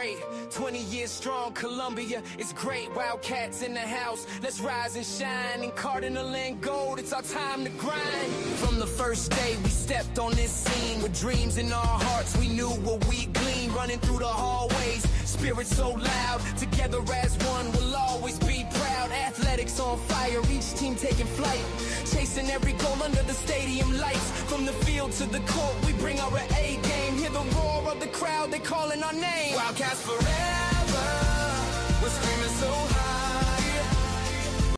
great. 20 years strong, Columbia is great. Wildcats in the house, let's rise and shine. In Cardinal and gold, it's our time to grind. From the first day we stepped on this scene, with dreams in our hearts, we knew what we gleaned. Running through the hallways, spirit so loud. Together as one, we'll always be proud. Athletics on fire, each team taking flight. Chasing every goal under the stadium lights. From the field to the court, we bring our A game. Hear the roar of the crowd, they calling our name. Wildcats forever, we're screaming so high.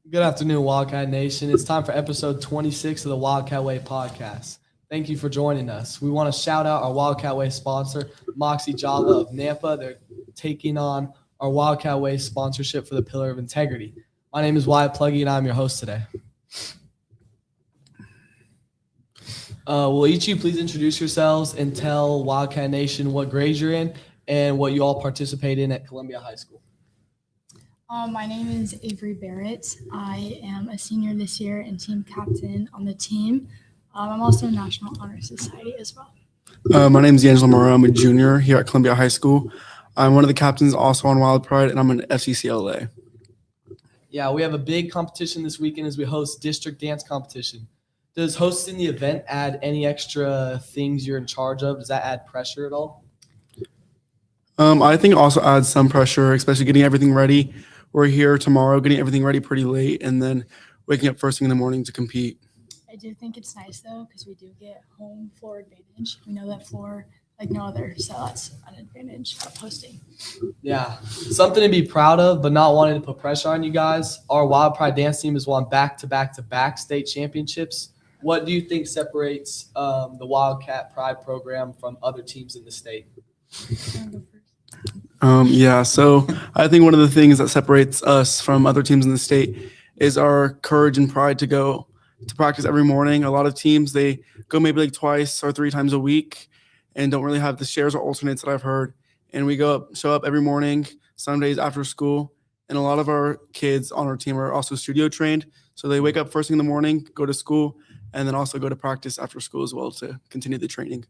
Good afternoon, Wildcat Nation. It's time for episode 26 of the Wildcat Way Podcast. Thank you for joining us. We want to shout out our Wildcat Way sponsor, Moxie Java of Nampa. They're taking on our Wildcat Way sponsorship for the Pillar of Integrity. My name is Wyatt Pluggy, and I'm your host today. Will each of you please introduce yourselves and tell Wildcat Nation what grade you're in and what you all participate in at Columbia High School? My name is Avery Barrett. I am a senior this year and team captain on the team. I'm also in National Honor Society as well. My name is D'Angelo Moreau. I'm a junior here at Columbia High School. I'm one of the captains also on Wild Pride, and I'm an FCCLA. Yeah, we have a big competition this weekend as we host district dance competition. Does hosting the event add any extra things you're in charge of? Does that add pressure at all? I think it also adds some pressure, especially getting everything ready. We're here tomorrow, getting everything ready pretty late, and then waking up first thing in the morning to compete. I do think it's nice, though, because we do get home floor advantage. We know that floor like no other, so that's an advantage of hosting. Yeah, something to be proud of, but not wanting to put pressure on you guys. Our Wild Pride dance team has won back-to-back state championships. What do you think separates the Wildcat Pride program from other teams in the state? So I think one of the things that separates us from other teams in the state is our courage and pride to go to practice every morning. A lot of teams, they go maybe like twice or three times a week and don't really have the shares or alternates that I've heard. And we show up every morning, some days after school. And a lot of our kids on our team are also studio trained. So they wake up first thing in the morning, go to school, and then also go to practice after school as well to continue the training.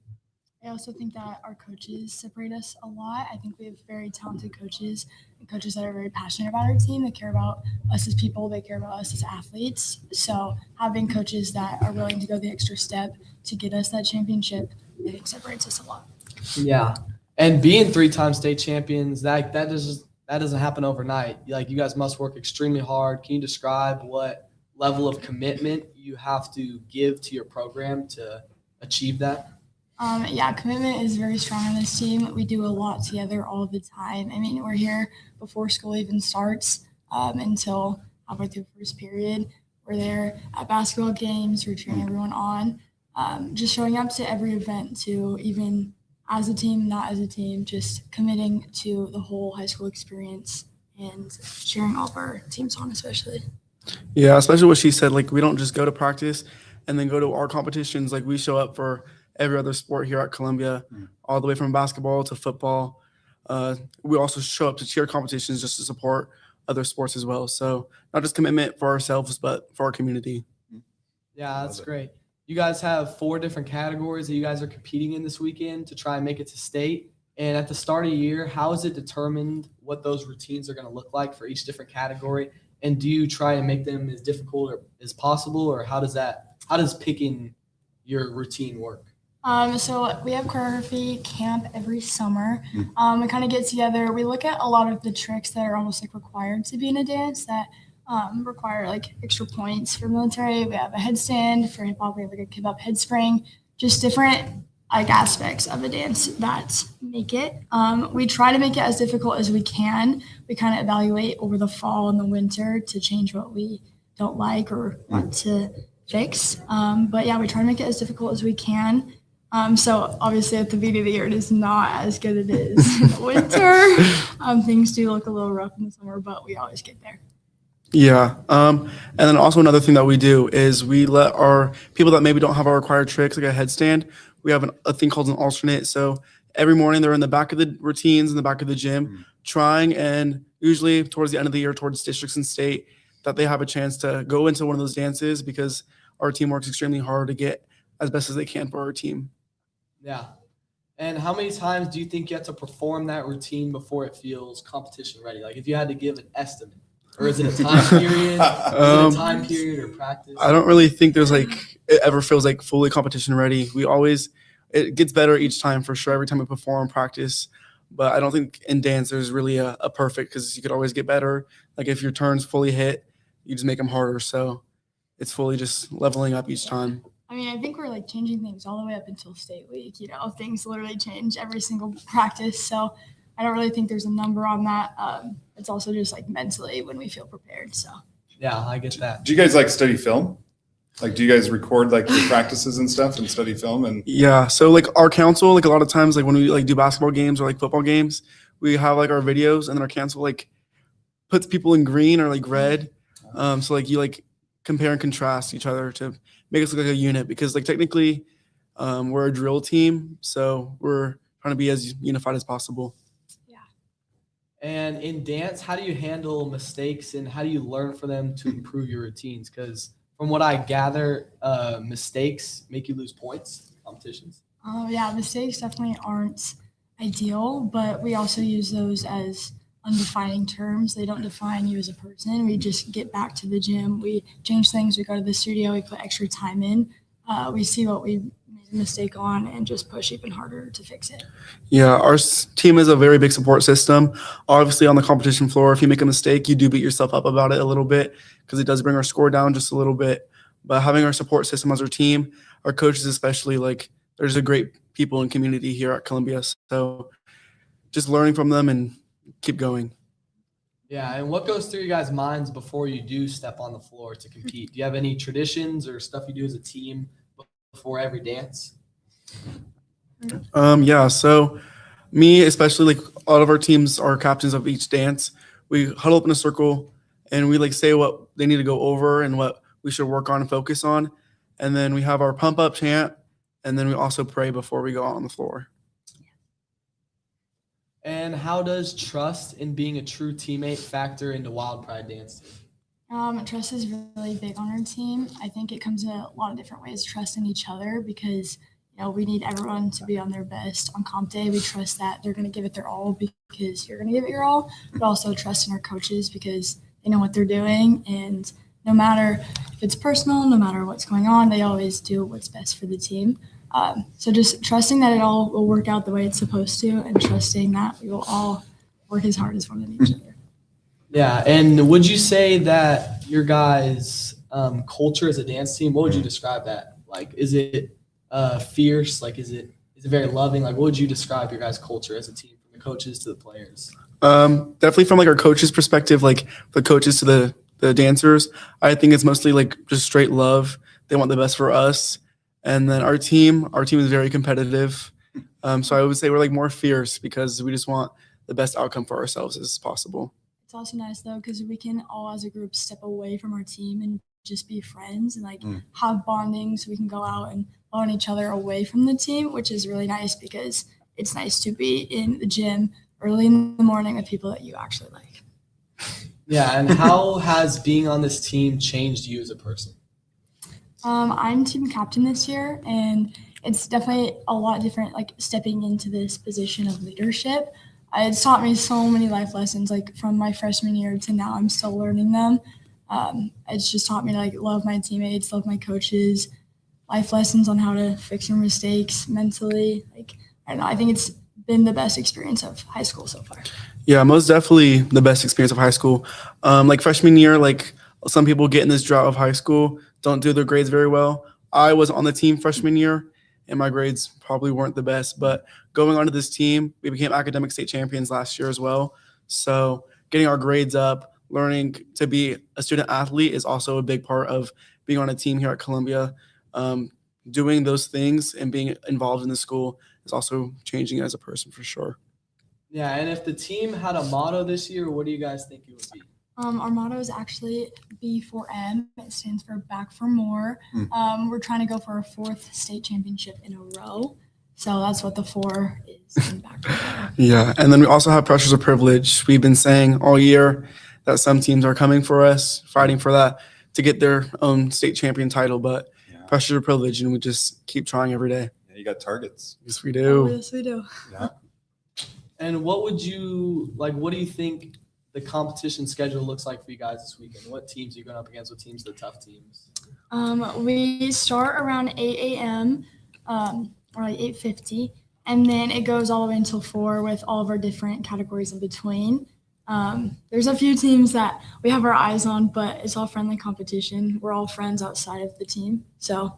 I also think that our coaches separate us a lot. I think we have very talented coaches and coaches that are very passionate about our team. They care about us as people. They care about us as athletes. So having coaches that are willing to go the extra step to get us that championship, I think separates us a lot. Yeah, and being three-time state champions, that doesn't happen overnight. Like, you guys must work extremely hard. Can you describe what level of commitment you have to give to your program to achieve that? Commitment is very strong on this team. We do a lot together all the time. I mean, we're here before school even starts until halfway through the first period. We're there at basketball games. We're cheering everyone on. Just showing up to every event too, even as a team, not as a team, just committing to the whole high school experience and cheering all of our teams on especially. Yeah, especially what she said, like we don't just go to practice and then go to our competitions. Like we show up for every other sport here at Columbia, all the way from basketball to football. We also show up to cheer competitions just to support other sports as well. So not just commitment for ourselves, but for our community. Yeah, that's great. You guys have 4 different categories that you guys are competing in this weekend to try and make it to state. And at the start of the year, how is it determined what those routines are going to look like for each different category? And do you try and make them as difficult as possible, or how does picking your routine work? So we have choreography camp every summer. We kind of get together. We look at a lot of the tricks that are almost like required to be in a dance that require like extra points for military. We have a headstand for hip hop. We have like a hip hop head spring. Just different like aspects of a dance that make it. We try to make it as difficult as we can. We kind of evaluate over the fall and the winter to change what we don't like or want to fix. But yeah, we try to make it as difficult as we can. So obviously at the beginning of the year, it is not as good as it is in the winter. Things do look a little rough in the summer, but we always get there. Yeah. And then also another thing that we do is we let our people that maybe don't have our required tricks, like a headstand, we have a thing called an alternate. So every morning they're in the back of the routines, in the back of the gym, trying, and usually towards the end of the year, towards districts and state, that they have a chance to go into one of those dances because our team works extremely hard to get as best as they can for our team. Yeah. And how many times do you think you have to perform that routine before it feels competition ready? Like if you had to give an estimate, or is it a time period? Or practice? I don't really think there's like it ever feels like fully competition ready. It gets better each time for sure. Every time we perform, practice. But I don't think in dance there's really a perfect, because you could always get better. Like if your turn's fully hit, you just make them harder. So it's fully just leveling up each time. I mean, I think we're like changing things all the way up until state week. Things literally change every single practice. So I don't really think there's a number on that. It's also just like mentally when we feel prepared. So yeah, I get that. Do you guys like study film? Like, do you guys record like your practices and stuff and study film? And yeah, so like our council, like a lot of times, like when we like do basketball games or like football games, we have like our videos, and then our council like puts people in green or like red. So like you like compare and contrast each other to make us look like a unit, because like technically we're a drill team, so we're trying to be as unified as possible. yeah. And in dance, how do you handle mistakes, and how do you learn from them to improve your routines? Because from what I gather, mistakes make you lose points in competitions. Yeah, mistakes definitely aren't ideal, but we also use those as undefining terms. They don't define you as a person. We just get back to the gym. We change things. We go to the studio. We put extra time in. We see what we made a mistake on and just push even harder to fix it. Yeah, our team is a very big support system. Obviously, on the competition floor, if you make a mistake, you do beat yourself up about it a little bit, because it does bring our score down just a little bit. But having our support system as our team, our coaches especially, like there's a great people and community here at Columbia. So just learning from them and keep going. Yeah, and what goes through you guys' minds before you do step on the floor to compete? Do you have any traditions or stuff you do as a team before every dance? Yeah, so me especially, like a lot of our teams are captains of each dance. We huddle up in a circle and we like say what they need to go over and what we should work on and focus on. And then we have our pump up chant, and then we also pray before we go out on the floor. And how does trust in being a true teammate factor into Wild Pride dance team? Trust is really big on our team. I think it comes in a lot of different ways. Trust in each other, because we need everyone to be on their best. On comp day, we trust that they're going to give it their all because you're going to give it your all, but also trust in our coaches because they know what they're doing. And no matter if it's personal, no matter what's going on, they always do what's best for the team. So just trusting that it all will work out the way it's supposed to, and trusting that we will all work as hard as one of each other. Yeah, and would you say that your guys' culture as a dance team, what would you describe that? Like, is it fierce? Like, is it very loving? Like, what would you describe your guys' culture as a team, from the coaches to the players? Definitely from like our coaches' perspective, like the coaches to the dancers, I think it's mostly like just straight love. They want the best for us. And then our team is very competitive. So I would say we're like more fierce because we just want the best outcome for ourselves as possible. It's also nice though, because we can all as a group step away from our team and just be friends and like have bonding, so we can go out and on each other away from the team, which is really nice because it's nice to be in the gym early in the morning with people that you actually like. Yeah, and how has being on this team changed you as a person? I'm team captain this year, and it's definitely a lot different, like stepping into this position of leadership. It's taught me so many life lessons, like from my freshman year to now. I'm still learning them. It's just taught me to like love my teammates, love my coaches, life lessons on how to fix your mistakes mentally. Like, I don't know, I think it's been the best experience of high school so far. Yeah, most definitely the best experience of high school. Like freshman year, like some people get in this drought of high school, don't do their grades very well. I was on the team freshman year, and my grades probably weren't the best. But going onto this team, we became academic state champions last year as well. So getting our grades up, learning to be a student athlete is also a big part of being on a team here at Columbia. Doing those things and being involved in the school is also changing as a person for sure. Yeah, and if the team had a motto this year, what do you guys think it would be? Our motto is actually B4M. It stands for Back for More. We're trying to go for our 4th state championship in a row. So that's what the 4 is in Back for More. Yeah, and then we also have pressures of privilege. We've been saying all year that some teams are coming for us, fighting for that to get their own state champion title, but pressures of privilege, and we just keep trying every day. You got targets. Yes, we Oh, do. yes, we do. Yeah. And what do you think the competition schedule looks like for you guys this weekend? What teams are you going up against? What teams are the tough teams? We start around 8 a.m. Or like 8:50, and then it goes all the way until 4 with all of our different categories in between. There's a few teams that we have our eyes on, but it's all friendly competition. We're all friends outside of the team. So,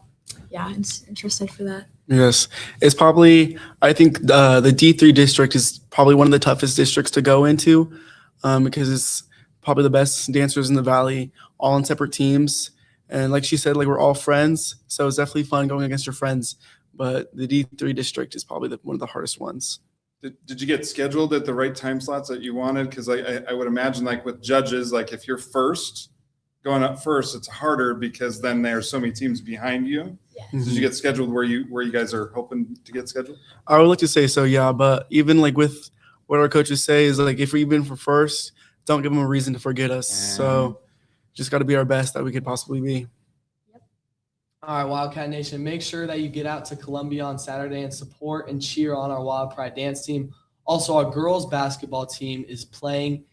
yeah, it's interested for that. Yes, it's probably, I think the D3 district is probably one of the toughest districts to go into because it's probably the best dancers in the Valley, all in separate teams. And like she said, like we're all friends. So it's definitely fun going against your friends. But the D3 district is probably one of the hardest ones. Did you get scheduled at the right time slots that you wanted? Because I would imagine like with judges, like if you're going up first, it's harder because then there's so many teams behind you. Yeah. Did you get scheduled where you guys are hoping to get scheduled? I would like to say so, yeah. But even like with what our coaches say is like if we've been for first, don't give them a reason to forget us. So just got to be our best that we could possibly be. All right, Wildcat Nation, make sure that you get out to Columbia on Saturday and support and cheer on our Wild Pride dance team. Also, our girls basketball team is playing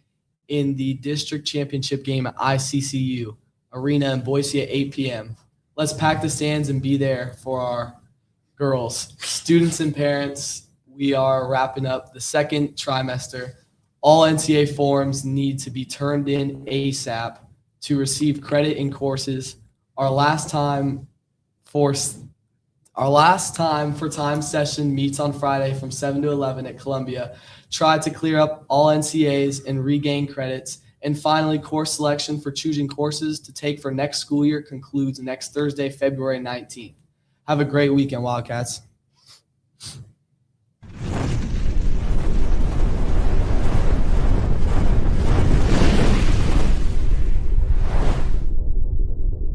in the district championship game at ICCU Arena in Boise at 8 p.m. Let's pack the stands and be there for our girls. Students and parents, we are wrapping up the second trimester. All NCAA forms need to be turned in ASAP to receive credit in courses. Our last time for time session meets on Friday from 7 to 11 at Columbia. Try to clear up all NCAs and regain credits. And finally, course selection for choosing courses to take for next school year concludes next Thursday, February 19th. Have a great weekend, Wildcats.